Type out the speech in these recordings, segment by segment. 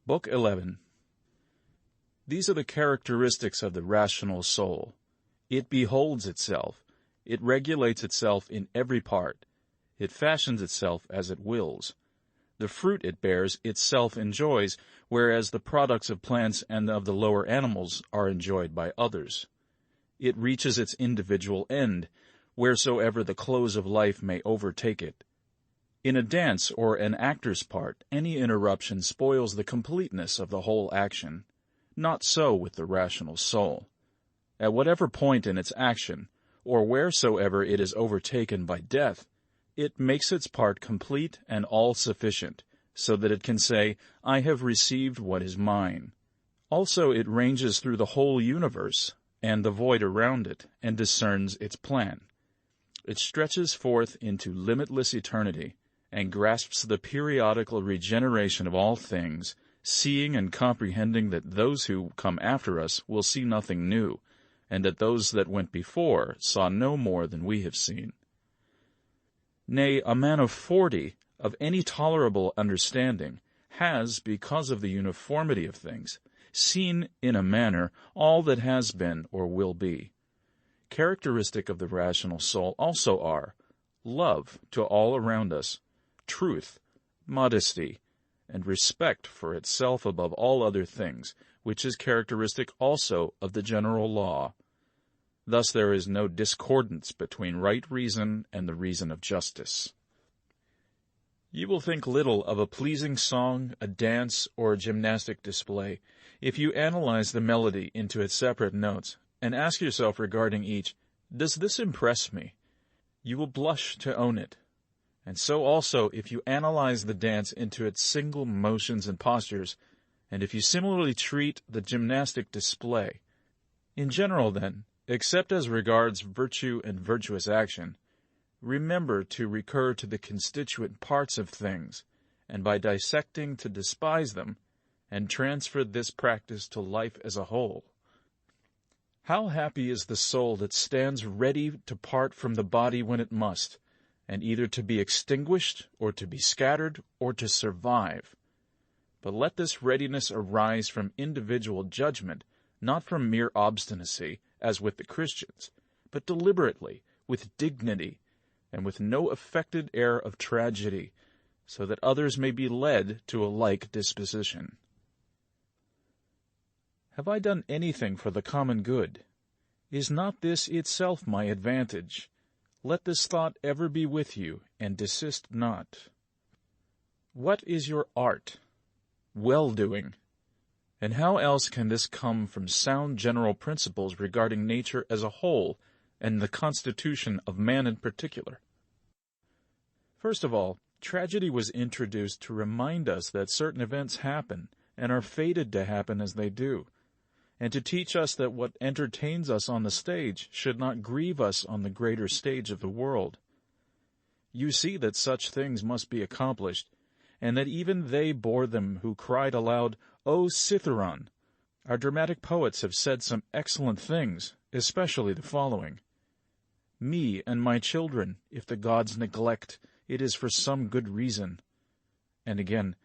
Book 11. These are the characteristics of the rational soul. It beholds itself. It regulates itself in every part. It fashions itself as it wills. The fruit it bears itself enjoys, whereas the products of plants and of the lower animals are enjoyed by others. It reaches its individual end, wheresoever the close of life may overtake it. In a dance or an actor's part, any interruption spoils the completeness of the whole action. Not so with the rational soul. At whatever point in its action, or wheresoever it is overtaken by death, it makes its part complete and all-sufficient, so that it can say, "I have received what is mine." Also it ranges through the whole universe, and the void around it, and discerns its plan. It stretches forth into limitless eternity, and grasps the periodical regeneration of all things, seeing and comprehending that those who come after us will see nothing new, and that those that went before saw no more than we have seen. Nay, a man of 40, of any tolerable understanding, has, because of the uniformity of things, seen, in a manner, all that has been or will be. Characteristic of the rational soul also are love to all around us, truth, modesty, and respect for itself above all other things, which is characteristic also of the general law. Thus there is no discordance between right reason and the reason of justice. You will think little of a pleasing song, a dance, or a gymnastic display, if you analyze the melody into its separate notes, and ask yourself regarding each, "Does this impress me?" You will blush to own it. And so also if you analyze the dance into its single motions and postures, and if you similarly treat the gymnastic display. In general, then, except as regards virtue and virtuous action, remember to recur to the constituent parts of things, and by dissecting to despise them, and transfer this practice to life as a whole. How happy is the soul that stands ready to part from the body when it must, and either to be extinguished, or to be scattered, or to survive. But let this readiness arise from individual judgment, not from mere obstinacy, as with the Christians, but deliberately, with dignity, and with no affected air of tragedy, so that others may be led to a like disposition. Have I done anything for the common good? Is not this itself my advantage? Let this thought ever be with you, and desist not. What is your art? Well-doing. And how else can this come from sound general principles regarding nature as a whole, and the constitution of man in particular? First of all, tragedy was introduced to remind us that certain events happen, and are fated to happen as they do, and to teach us that what entertains us on the stage should not grieve us on the greater stage of the world. You see that such things must be accomplished, and that even they bore them who cried aloud, "O Citharon!" Our dramatic poets have said some excellent things, especially the following: "Me and my children, if the gods neglect, it is for some good reason." And again,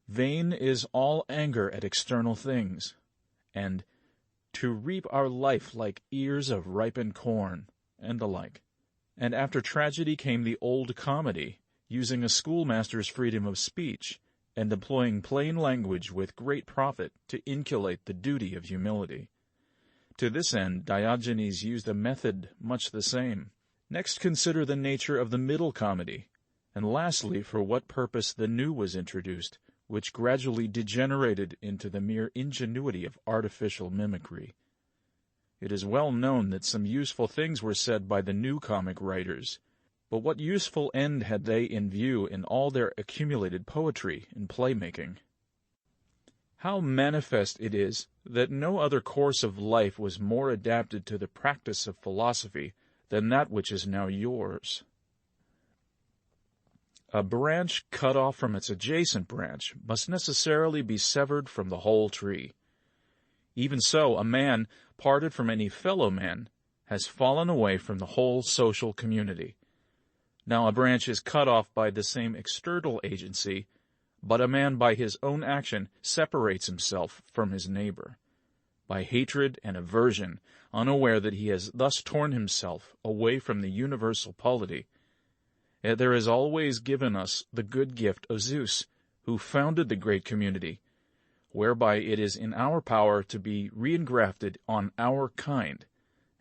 "Vain is all anger at external things," and "To reap our life like ears of ripened corn," and the like. And after tragedy came the old comedy, using a schoolmaster's freedom of speech, and employing plain language with great profit to inculcate the duty of humility. To this end Diogenes used a method much the same. Next consider the nature of the middle comedy, and lastly for what purpose the new was introduced, which gradually degenerated into the mere ingenuity of artificial mimicry. It is well known that some useful things were said by the new comic writers, but what useful end had they in view in all their accumulated poetry and playmaking? How manifest it is that no other course of life was more adapted to the practice of philosophy than that which is now yours. A branch cut off from its adjacent branch must necessarily be severed from the whole tree. Even so, a man, parted from any fellow man, has fallen away from the whole social community. Now a branch is cut off by the same external agency, but a man by his own action separates himself from his neighbor. By hatred and aversion, unaware that he has thus torn himself away from the universal polity. Yet there is always given us the good gift of Zeus, who founded the great community, whereby it is in our power to be re-engrafted on our kind,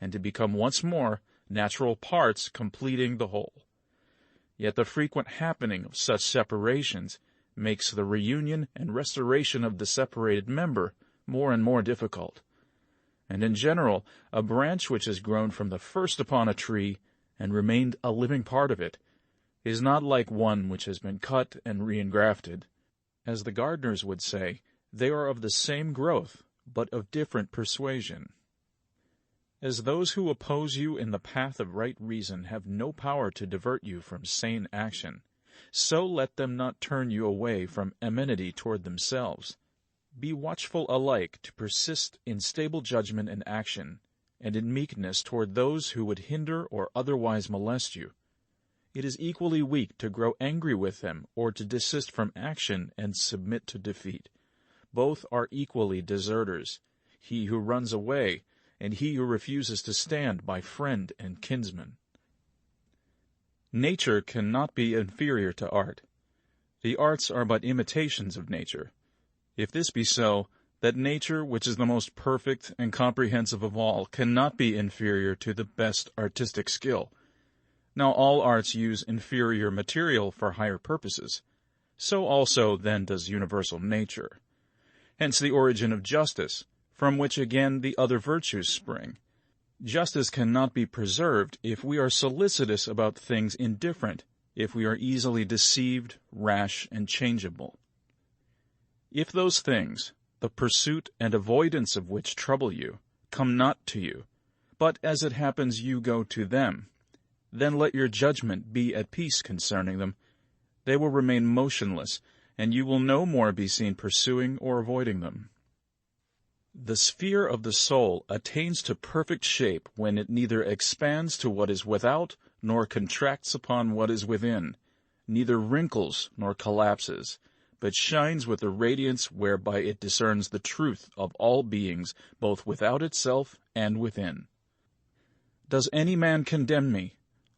and to become once more natural parts completing the whole. Yet the frequent happening of such separations makes the reunion and restoration of the separated member more and more difficult. And in general, a branch which has grown from the first upon a tree and remained a living part of it is not like one which has been cut and re-engrafted. As the gardeners would say, they are of the same growth, but of different persuasion. As those who oppose you in the path of right reason have no power to divert you from sane action, so let them not turn you away from amenity toward themselves. Be watchful alike to persist in stable judgment and action, and in meekness toward those who would hinder or otherwise molest you. It is equally weak to grow angry with them or to desist from action and submit to defeat. Both are equally deserters, he who runs away and he who refuses to stand by friend and kinsman. Nature cannot be inferior to art. The arts are but imitations of nature. If this be so, that nature, which is the most perfect and comprehensive of all, cannot be inferior to the best artistic skill. Now all arts use inferior material for higher purposes. So also then does universal nature. Hence the origin of justice, from which again the other virtues spring. Justice cannot be preserved if we are solicitous about things indifferent, if we are easily deceived, rash, and changeable. If those things, the pursuit and avoidance of which trouble you, come not to you, but as it happens you go to them, then let your judgment be at peace concerning them. They will remain motionless, and you will no more be seen pursuing or avoiding them. The sphere of the soul attains to perfect shape when it neither expands to what is without, nor contracts upon what is within, neither wrinkles nor collapses, but shines with a radiance whereby it discerns the truth of all beings, both without itself and within. Does any man condemn me?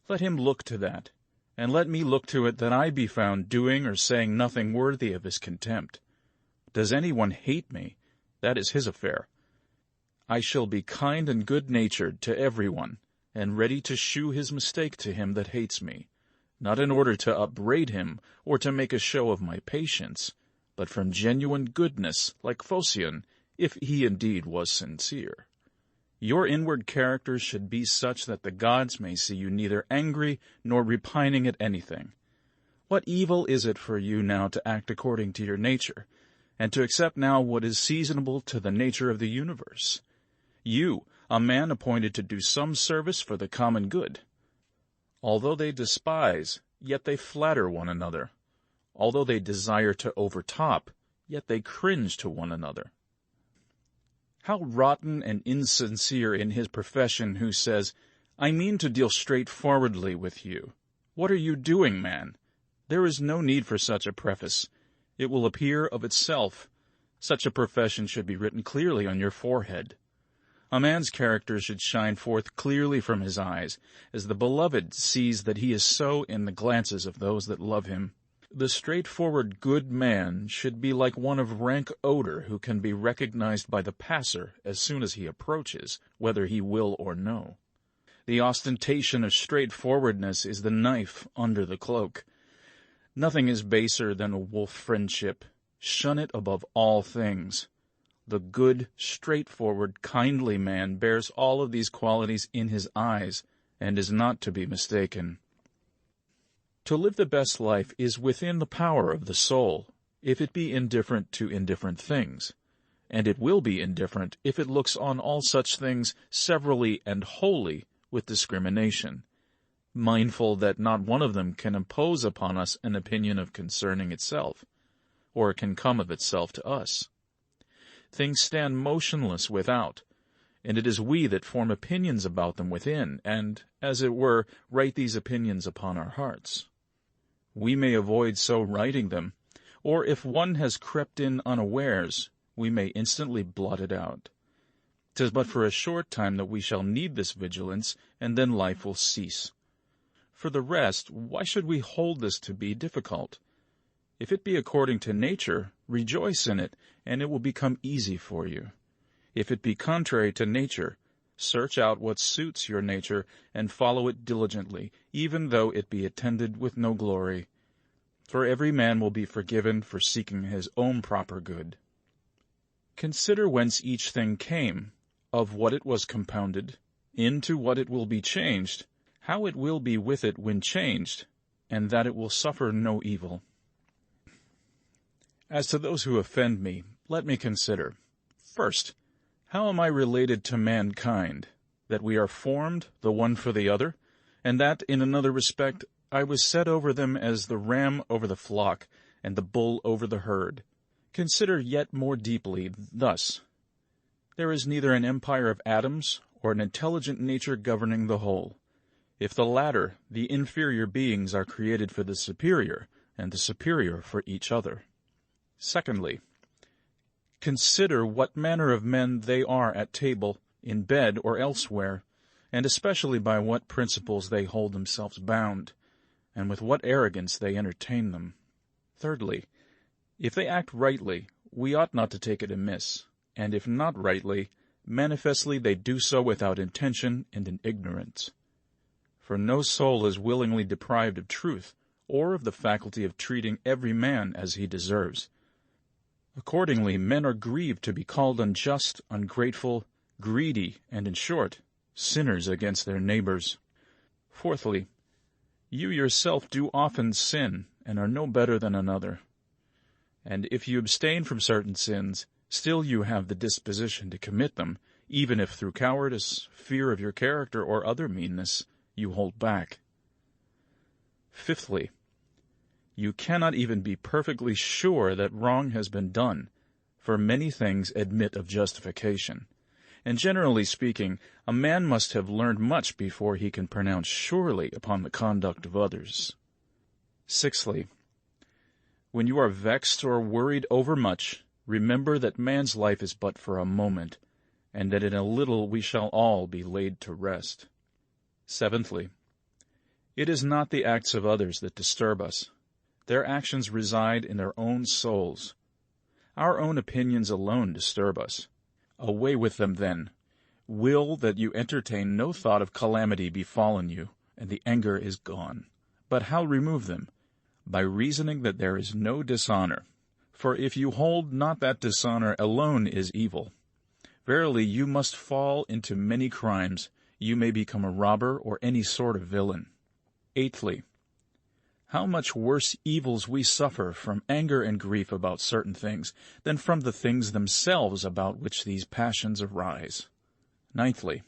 Let him look to that, and let me look to it that I be found doing or saying nothing worthy of his contempt. Does anyone hate me? That is his affair. I shall be kind and good-natured to everyone, and ready to shew his mistake to him that hates me, not in order to upbraid him or to make a show of my patience, but from genuine goodness, like Phocion, if he indeed was sincere. Your inward character should be such that the gods may see you neither angry nor repining at anything. What evil is it for you now to act according to your nature, and to accept now what is seasonable to the nature of the universe? You, a man appointed to do some service for the common good. Although they despise, yet they flatter one another. Although they desire to overtop, yet they cringe to one another. How rotten and insincere in his profession who says, I mean to deal straightforwardly with you. What are you doing, man? There is no need for such a preface. It will appear of itself. Such a profession should be written clearly on your forehead. A man's character should shine forth clearly from his eyes, as the beloved sees that he is so in the glances of those that love him. The straightforward good man should be like one of rank odor who can be recognized by the passer as soon as he approaches, whether he will or no. The ostentation of straightforwardness is the knife under the cloak. Nothing is baser than a wolf friendship. Shun it above all things. The good, straightforward, kindly man bears all of these qualities in his eyes, and is not to be mistaken. To live the best life is within the power of the soul, if it be indifferent to indifferent things, and it will be indifferent if it looks on all such things severally and wholly with discrimination, mindful that not one of them can impose upon us an opinion of concerning itself, or can come of itself to us. Things stand motionless without, and it is we that form opinions about them within, and, as it were, write these opinions upon our hearts. We may avoid so writing them, or if one has crept in unawares, we may instantly blot it out. 'Tis but for a short time that we shall need this vigilance, and then life will cease. For the rest, why should we hold this to be difficult? If it be according to nature, rejoice in it, and it will become easy for you. If it be contrary to nature, search out what suits your nature, and follow it diligently, even though it be attended with no glory. For every man will be forgiven for seeking his own proper good. Consider whence each thing came, of what it was compounded, into what it will be changed, how it will be with it when changed, and that it will suffer no evil. As to those who offend me, let me consider. First, how am I related to mankind, that we are formed the one for the other, and that, in another respect, I was set over them as the ram over the flock, and the bull over the herd? Consider yet more deeply thus. There is neither an empire of atoms or an intelligent nature governing the whole. If the latter, the inferior beings are created for the superior, and the superior for each other. Secondly, consider what manner of men they are at table, in bed, or elsewhere, and especially by what principles they hold themselves bound, and with what arrogance they entertain them. Thirdly, if they act rightly, we ought not to take it amiss, and if not rightly, manifestly they do so without intention and in ignorance. For no soul is willingly deprived of truth, or of the faculty of treating every man as he deserves. Accordingly, men are grieved to be called unjust, ungrateful, greedy, and, in short, sinners against their neighbors. Fourthly, you yourself do often sin, and are no better than another. And if you abstain from certain sins, still you have the disposition to commit them, even if through cowardice, fear of your character, or other meanness, you hold back. Fifthly, you cannot even be perfectly sure that wrong has been done, for many things admit of justification. And generally speaking, a man must have learned much before he can pronounce surely upon the conduct of others. Sixthly, when you are vexed or worried overmuch, remember that man's life is but for a moment, and that in a little we shall all be laid to rest. Seventhly, it is not the acts of others that disturb us. Their actions reside in their own souls. Our own opinions alone disturb us. Away with them, then. Will that you entertain no thought of calamity befallen you, and the anger is gone. But how remove them? By reasoning that there is no dishonor. For if you hold not that dishonor alone is evil, verily you must fall into many crimes. You may become a robber or any sort of villain. Eighthly, how much worse evils we suffer from anger and grief about certain things than from the things themselves about which these passions arise. Ninthly,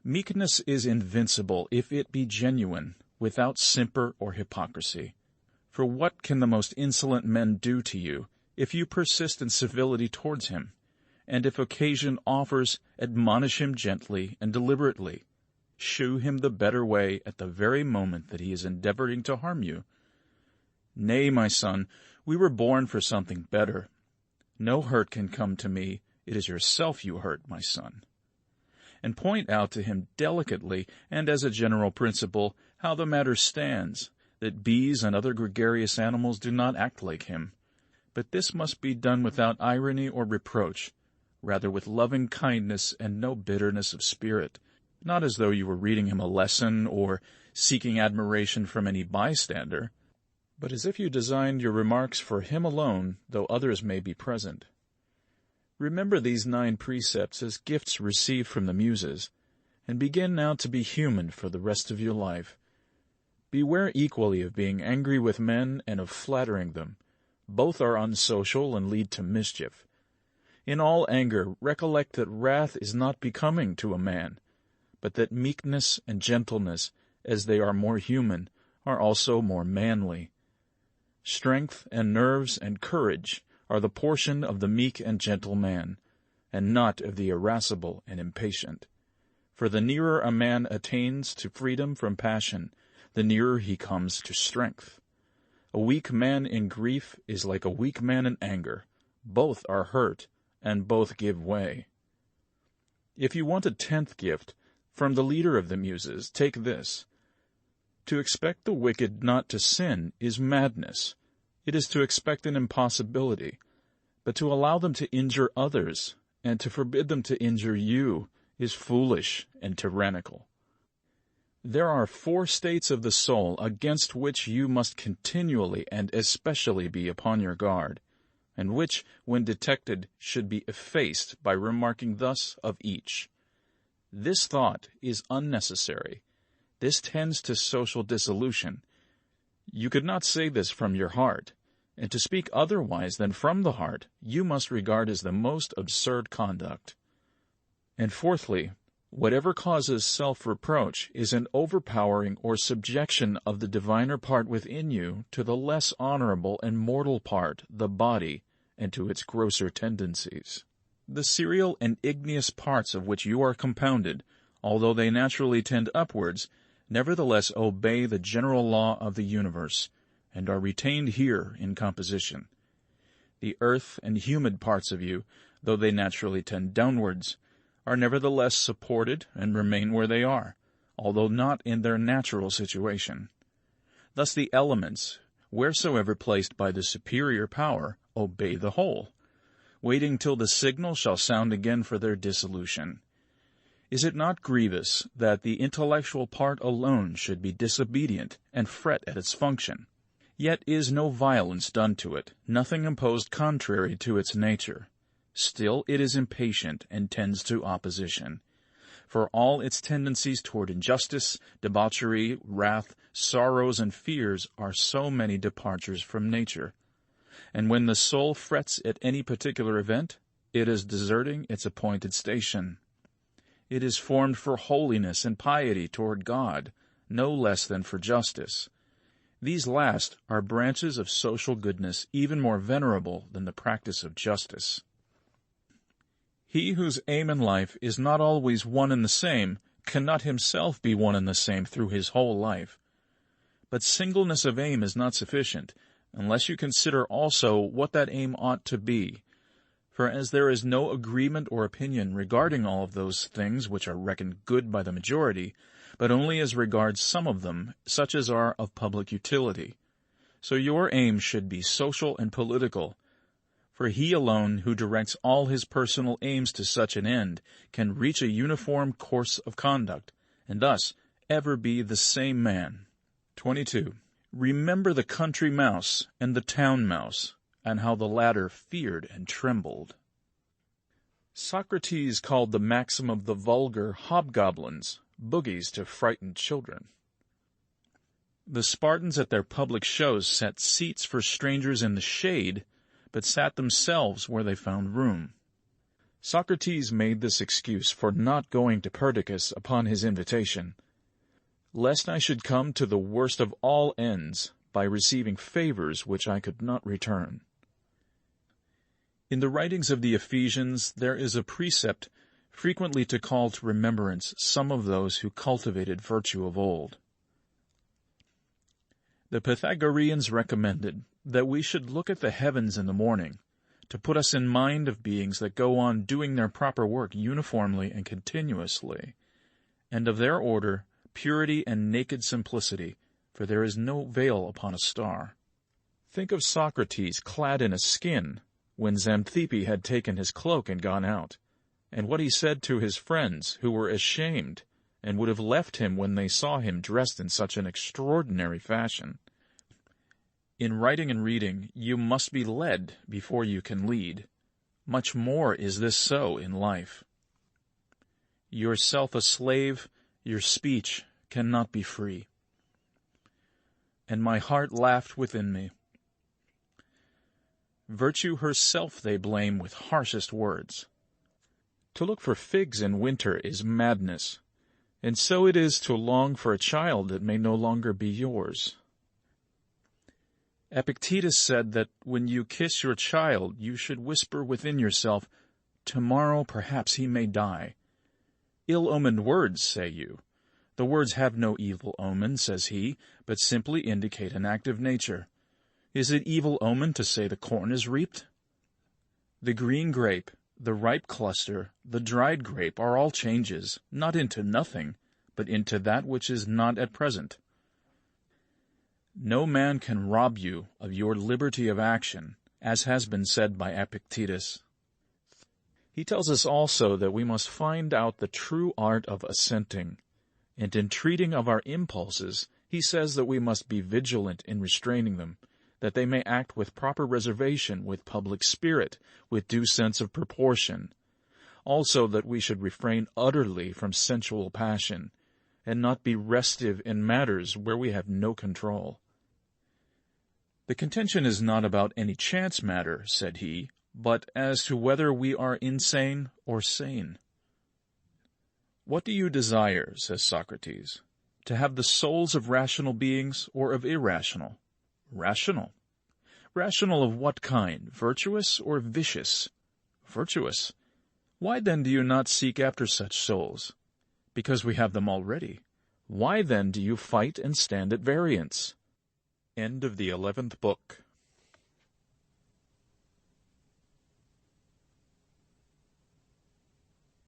meekness is invincible if it be genuine, without simper or hypocrisy. For what can the most insolent man do to you, if you persist in civility towards him? And if occasion offers, admonish him gently and deliberately. Shew him the better way at the very moment that he is endeavoring to harm you. Nay, my son, we were born for something better. No hurt can come to me. It is yourself you hurt, my son. And point out to him delicately, and as a general principle, how the matter stands, that bees and other gregarious animals do not act like him. But this must be done without irony or reproach, rather with loving kindness and no bitterness of spirit, not as though you were reading him a lesson or seeking admiration from any bystander, but as if you designed your remarks for him alone, though others may be present. Remember these 9 precepts as gifts received from the Muses, and begin now to be human for the rest of your life. Beware equally of being angry with men and of flattering them. Both are unsocial and lead to mischief. In all anger, recollect that wrath is not becoming to a man, but that meekness and gentleness, as they are more human, are also more manly. Strength and nerves and courage are the portion of the meek and gentle man, and not of the irascible and impatient. For the nearer a man attains to freedom from passion, the nearer he comes to strength. A weak man in grief is like a weak man in anger. Both are hurt, and both give way. If you want a 10th gift, from the leader of the Muses, take this. To expect the wicked not to sin is madness. It is to expect an impossibility. But to allow them to injure others, and to forbid them to injure you, is foolish and tyrannical. There are 4 states of the soul against which you must continually and especially be upon your guard, and which, when detected, should be effaced by remarking thus of each. This thought is unnecessary. This tends to social dissolution. You could not say this from your heart, and to speak otherwise than from the heart you must regard as the most absurd conduct. And fourthly, whatever causes self-reproach is an overpowering or subjection of the diviner part within you to the less honorable and mortal part, the body, and to its grosser tendencies. The serial and igneous parts of which you are compounded, although they naturally tend upwards, nevertheless obey the general law of the universe, and are retained here in composition. The earth and humid parts of you, though they naturally tend downwards, are nevertheless supported and remain where they are, although not in their natural situation. Thus the elements, wheresoever placed by the superior power, obey the whole, waiting till the signal shall sound again for their dissolution. Is it not grievous that the intellectual part alone should be disobedient and fret at its function? Yet is no violence done to it, nothing imposed contrary to its nature. Still it is impatient and tends to opposition. For all its tendencies toward injustice, debauchery, wrath, sorrows, and fears are so many departures from nature. And when the soul frets at any particular event, it is deserting its appointed station. It is formed for holiness and piety toward God, no less than for justice. These last are branches of social goodness even more venerable than the practice of justice. He whose aim in life is not always one and the same cannot himself be one and the same through his whole life. But singleness of aim is not sufficient, unless you consider also what that aim ought to be. For as there is no agreement or opinion regarding all of those things which are reckoned good by the majority, but only as regards some of them, such as are of public utility, so your aim should be social and political. For he alone who directs all his personal aims to such an end can reach a uniform course of conduct, and thus ever be the same man. 22. Remember the country mouse and the town mouse, and how the latter feared and trembled. Socrates called the maxim of the vulgar hobgoblins, boogies to frightened children. The Spartans at their public shows set seats for strangers in the shade, but sat themselves where they found room. Socrates made this excuse for not going to Perdiccas upon his invitation, lest I should come to the worst of all ends by receiving favors which I could not return. In the writings of the Ephesians there is a precept frequently to call to remembrance some of those who cultivated virtue of old. The Pythagoreans recommended that we should look at the heavens in the morning, to put us in mind of beings that go on doing their proper work uniformly and continuously, and of their order, purity and naked simplicity, for there is no veil upon a star. Think of Socrates clad in a skin, when Xanthippe had taken his cloak and gone out, and what he said to his friends, who were ashamed, and would have left him when they saw him dressed in such an extraordinary fashion. In writing and reading, you must be led before you can lead. Much more is this so in life. Yourself a slave, your speech cannot be free. And my heart laughed within me. Virtue herself they blame with harshest words. To look for figs in winter is madness, and so it is to long for a child that may no longer be yours. Epictetus said that when you kiss your child, you should whisper within yourself, "Tomorrow perhaps he may die." Ill-omened words, say you. The words have no evil omen, says he, but simply indicate an active nature. Is it evil omen to say the corn is reaped? The green grape, the ripe cluster, the dried grape are all changes, not into nothing, but into that which is not at present. No man can rob you of your liberty of action, as has been said by Epictetus. He tells us also that we must find out the true art of assenting, and in treating of our impulses, he says that we must be vigilant in restraining them, that they may act with proper reservation, with public spirit, with due sense of proportion. Also that we should refrain utterly from sensual passion, and not be restive in matters where we have no control. The contention is not about any chance matter, said he, but as to whether we are insane or sane. What do you desire, says Socrates, to have the souls of rational beings or of irrational? Rational. Rational of what kind, virtuous or vicious? Virtuous. Why then do you not seek after such souls? Because we have them already. Why then do you fight and stand at variance? End of the 11th book.